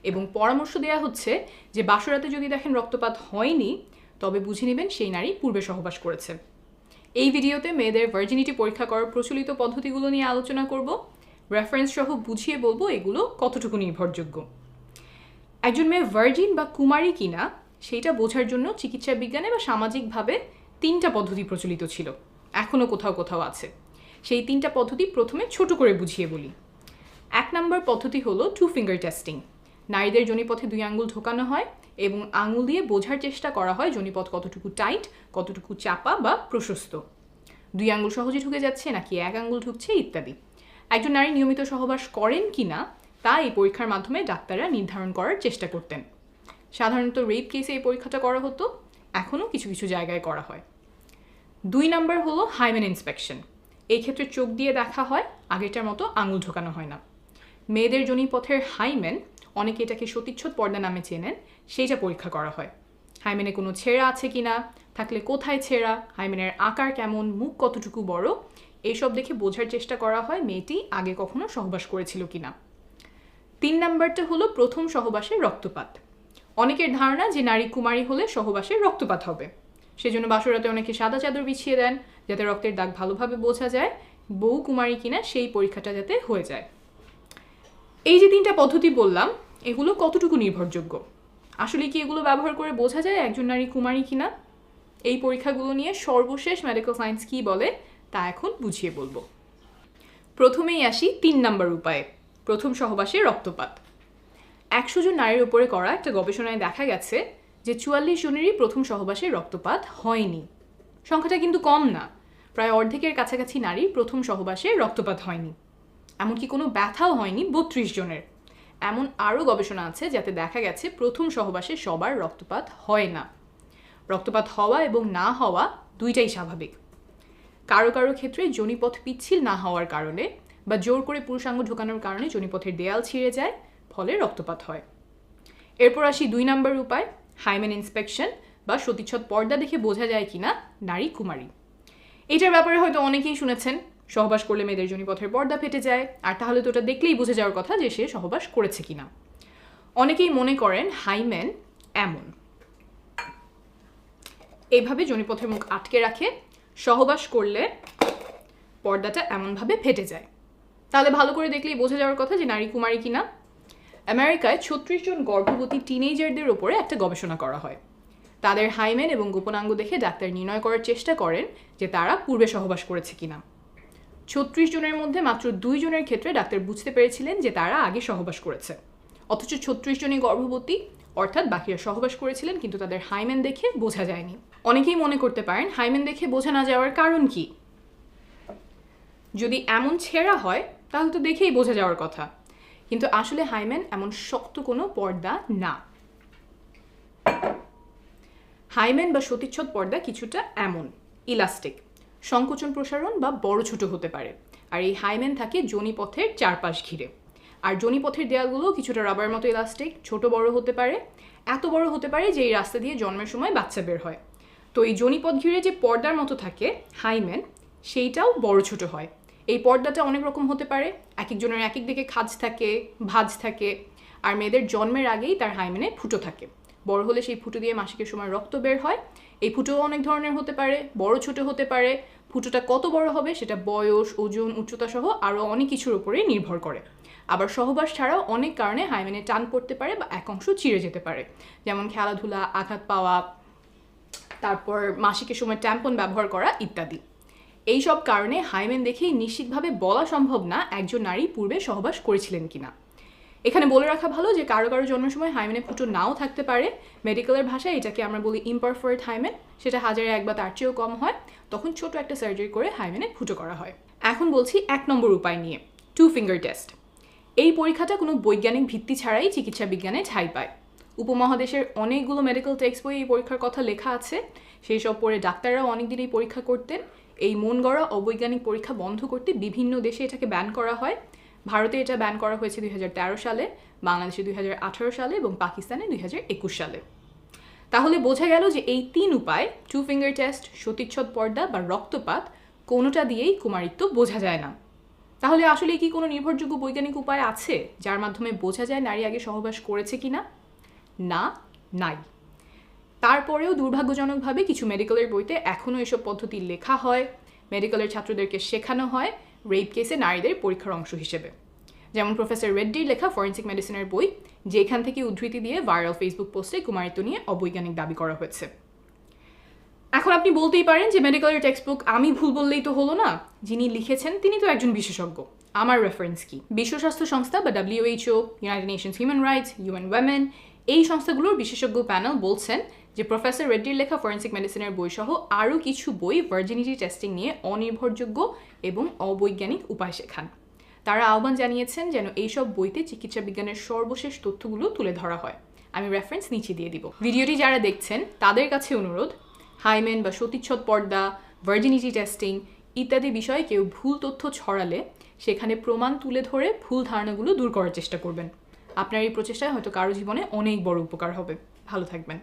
এবং পরামর্শ দেয়া হচ্ছে যে বাসরাতে যদি দেখেন রক্তপাত হয়নি তবে বুঝে নেবেন সেই নারী পূর্বে সহবাস করেছে। এই ভিডিওতে মেয়েদের ভার্জিনিটি পরীক্ষা করার প্রচলিত পদ্ধতিগুলো নিয়ে আলোচনা করব, রেফারেন্স সহ বুঝিয়ে বলবো এগুলো কতটুকু নির্ভরযোগ্য। একজন মেয়ে ভার্জিন বা কুমারী কিনা সেইটা বোঝার জন্য চিকিৎসা বিজ্ঞানে বা সামাজিকভাবে 3টা পদ্ধতি প্রচলিত ছিল, এখনও কোথাও কোথাও আছে। সেই 3টা পদ্ধতি প্রথমে ছোট করে বুঝিয়ে বলি। 1 নম্বর পদ্ধতি হলো 2 ফিঙ্গার টেস্টিং। নারীদের যোনিপথে 2 আঙ্গুল ঢোকানো হয় এবং আঙুল দিয়ে বোঝার চেষ্টা করা হয় যোনিপথ কতটুকু টাইট, কতটুকু চাপা বা প্রশস্ত, 2 আঙ্গুল সহজে ঢুকে যাচ্ছে নাকি 1 আঙ্গুল ঢুকছে ইত্যাদি। একজন নারী নিয়মিত সহবাস করেন কিনা তা এই পরীক্ষার মাধ্যমে ডাক্তাররা নির্ধারণ করার চেষ্টা করতেন। সাধারণত রেপ কেসে এই পরীক্ষাটা করা হতো, এখনও কিছু কিছু জায়গায় করা হয়। 2 নম্বর হলো হাইমেন ইন্সপেকশন। এই ক্ষেত্রে চোখ দিয়ে দেখা হয়, আগেরটার মতো আঙুল ঢোকানো হয় না। মেয়েদের যোনিপথের হাইমেন, অনেকে এটাকে সতীচ্ছদ পর্দা নামে চেনেন, সেইটা পরীক্ষা করা হয়। হাইমেনে কোনো ছেঁড়া আছে কিনা, থাকলে কোথায় ছেঁড়া, হাইমেনের আকার কেমন, মুখ কতটুকু বড়, এইসব দেখে বোঝার চেষ্টা করা হয় মেয়েটি আগে কখনো সহবাস করেছিল কিনা। 3 নম্বরটা হলো প্রথম সহবাসের রক্তপাত। অনেকের ধারণা যে নারী কুমারী হলে সহবাসের রক্তপাত হবে, সেজন্য বাসরাতে অনেকে সাদা চাদর বিছিয়ে দেন যাতে রক্তের দাগ ভালোভাবে বোঝা যায় বউ কুমারী কিনা সেই পরীক্ষাটা যাতে হয়ে যায়। এই যে 3টা পদ্ধতি বললাম এগুলো কতটুকু নির্ভরযোগ্য, আসলে কি এগুলো ব্যবহার করে বোঝা যায় একজন নারী কুমারী কিনা? এই পরীক্ষাগুলো নিয়ে সর্বশেষ মেডিকেল সায়েন্স কী বলে তা এখন বুঝিয়ে বলবো। প্রথমেই আসি 3 নম্বর উপায়ে, প্রথম সহবাসে রক্তপাত। 100 জন নারীর উপরে করা একটা গবেষণায় দেখা গেছে যে 44 জনেরই প্রথম সহবাসে রক্তপাত হয়নি। সংখ্যাটা কিন্তু কম না, প্রায় অর্ধেকের কাছাকাছি নারীর প্রথম সহবাসে রক্তপাত হয়নি। এমনকি কোনো ব্যথাও হয়নি 32 জনের। এমন আরও গবেষণা আছে যাতে দেখা গেছে প্রথম সহবাসে সবার রক্তপাত হয় না। রক্তপাত হওয়া এবং না হওয়া দুইটাই স্বাভাবিক। কারো কারো ক্ষেত্রে যোনিপথ পিচ্ছিল না হওয়ার কারণে বা জোর করে পুরুষাঙ্গ ঢোকানোর কারণে যোনিপথের দেয়াল ছিঁড়ে যায়, ফলে রক্তপাত হয়। এরপর আসি 2 নম্বর উপায়, হাইমেন ইন্সপেকশন বা সতীচ্ছদ পর্দা দেখে বোঝা যায় কিনা নারী কুমারী। এটার ব্যাপারে হয়তো অনেকেই শুনেছেন, সহবাস করলে মেয়েদের যোনিপথের পর্দা ফেটে যায়, আর তাহলে তো ওটা দেখলেই বুঝে যাওয়ার কথা যে সে সহবাস করেছে কিনা। অনেকেই মনে করেন হাইমেন এমন, এইভাবে যোনিপথের মুখ আটকে রাখে, সহবাস করলে পর্দাটা এমনভাবে ফেটে যায়, তাহলে ভালো করে দেখলেই বোঝা যাওয়ার কথা যে নারী কুমারী কিনা। আমেরিকায় 36 জন গর্ভবতী টিনেজারদের ওপরে একটা গবেষণা করা হয়। তাদের হাইমেন এবং গোপনাঙ্গ দেখে ডাক্তার নির্ণয় করার চেষ্টা করেন যে তারা পূর্বে সহবাস করেছে কিনা। 36 জনের মধ্যে মাত্র 2 জনের ক্ষেত্রে ডাক্তার বুঝতে পেরেছিলেন যে তারা আগে সহবাস করেছে, অথচ 36 জনই গর্ভবতী, অর্থাৎ বাকিরা সহবাস করেছিলেন কিন্তু তাদের হাইমেন দেখে বোঝা যায়নি। অনেকেই মনে করতে পারেন হাইমেন দেখে বোঝা না যাওয়ার কারণ কি? যদি এমন ছেঁড়া হয় তাহলে তো দেখেই বোঝা যাওয়ার কথা, কিন্তু আসলে হাইমেন এমন শক্ত কোনো পর্দা না। হাইমেন বা সতীচ্ছদ পর্দা কিছুটা এমন ইলাস্টিক, সংকোচন প্রসারণ বা বড় ছোট হতে পারে, আর এই হাইমেন থাকে যোনিপথের চারপাশ ঘিরে। আর যোনিপথের দেয়ালগুলো কিছুটা রাবার মতো ইলাস্টিক, ছোট বড় হতে পারে, এত বড় হতে পারে যে এই রাস্তা দিয়ে জন্মের সময় বাচ্চা বের হয়। তো এই যোনিপথ ঘিরে যে পর্দার মতো থাকে হাইমেন, সেইটাও বড় ছোট হয়। এই পর্দাটা অনেক রকম হতে পারে, এক একজনের এক এক দিকে খাঁজ থাকে, ভাঁজ থাকে, আর মেয়েদের জন্মের আগেই তার হাইমেনে ফুটো থাকে। বড় হলে সেই ফুটো দিয়ে মাসিকের সময় রক্ত বের হয়। এই ফুটোও অনেক ধরনের হতে পারে, বড় ছোট হতে পারে। ফুটোটা কত বড় হবে সেটা বয়স, ওজন, উচ্চতা সহ আরও অনেক কিছুর উপরে নির্ভর করে। আবার সহবাস ছাড়াও অনেক কারণে হাইমেনে টান পড়তে পারে বা এক অংশ চিড়ে যেতে পারে, যেমন খেলাধুলা, আঘাত পাওয়া, তারপর মাসিকের সময় ট্যাম্পন ব্যবহার করা ইত্যাদি। এই সব কারণে হাইমেন দেখেই নিশ্চিতভাবে বলা সম্ভব না একজন নারী পূর্বে সহবাস করেছিলেন কিনা। এখানে বলে রাখা ভালো যে কারো কারো জন্মের সময় হাইমেনে ফুটো নাও থাকতে পারে। মেডিকেলের ভাষায় এটাকে আমরা বলি ইমপারফেক্ট হাইমেন, সেটা 1000-এ 1 বা তার চেয়েও কম হয়, তখন ছোট একটা সার্জারি করে হাইমেনে ফুটো করা হয়। এখন বলছি 1 নম্বর উপায় নিয়ে, 2 ফিঙ্গার টেস্ট। এই পরীক্ষাটা কোনো বৈজ্ঞানিক ভিত্তি ছাড়াই চিকিৎসা বিজ্ঞানে ঠাঁই পায়। উপমহাদেশের অনেকগুলো মেডিকেল টেক্সট বই এই পরীক্ষার কথা লেখা আছে, সেই সব পড়ে ডাক্তাররাও অনেকদিন এই পরীক্ষা করতেন। এই মন গড়া অবৈজ্ঞানিক পরীক্ষা বন্ধ করতে বিভিন্ন দেশে এটাকে ব্যান করা হয়। ভারতে এটা ব্যান করা হয়েছে 2013 সালে, বাংলাদেশে 2018 সালে এবং পাকিস্তানে 2021 সালে। তাহলে বোঝা গেল যে এই 3 উপায়, 2 ফিঙ্গার টেস্ট, সতীচ্ছদ পর্দা বা রক্তপাত, কোনোটা দিয়েই কুমারিত্ব বোঝা যায় না। তাহলে আসলে কি কোনো নির্ভরযোগ্য বৈজ্ঞানিক উপায় আছে যার মাধ্যমে বোঝা যায় নারী আগে সহবাস করেছে কিনা? না, নাই। তারপরেও দুর্ভাগ্যজনকভাবে কিছু মেডিকেলের বইতে এখনও এসব পদ্ধতি লেখা হয়, মেডিকেলের ছাত্রদেরকে শেখানো হয় রেপ কেসে নারীদের পরীক্ষার অংশ হিসেবে। যেমন প্রফেসর রেড্ডির লেখা ফরেন্সিক মেডিসিনের বই, যেখান থেকে উদ্ধৃতি দিয়ে ভাইরাল ফেসবুক পোস্টে কুমারিত্ব নিয়ে অবৈজ্ঞানিক দাবি করা হয়েছে। এখন আপনি বলতেই পারেন যে মেডিকেলের টেক্সট বুক আমি ভুল বললেই তো হলো না, যিনি লিখেছেন তিনি তো একজন বিশেষজ্ঞ, আমার রেফারেন্স কি? বিশ্ব স্বাস্থ্য সংস্থা বা WHO, United Nations human rights, UN women, এই সংস্থাগুলোর বিশেষজ্ঞ প্যানেল বলছেন যে প্রফেসর রেড্ডির লেখা ফরেন্সিক মেডিসিনের বই সহ আরও কিছু বই ভার্জিনিটি টেস্টিং নিয়ে অনির্ভরযোগ্য এবং অবৈজ্ঞানিক উপায় শেখান। তারা আহ্বান জানিয়েছেন যেন এইসব বইতে চিকিৎসা বিজ্ঞানের সর্বশেষ তথ্যগুলো তুলে ধরা হয়। আমি রেফারেন্স নিচে দিয়ে দিব। ভিডিওটি যারা দেখছেন তাদের কাছে অনুরোধ, হাইমেন বা সতীচ্ছদ পর্দা, ভার্জিনিটি টেস্টিং ইত্যাদি বিষয়ে কেউ ভুল তথ্য ছড়ালে সেখানে প্রমাণ তুলে ধরে ভুল ধারণাগুলো দূর করার চেষ্টা করবেন। আপনার এই প্রচেষ্টায় হয়তো কারো জীবনে অনেক বড় উপকার হবে। ভালো থাকবেন।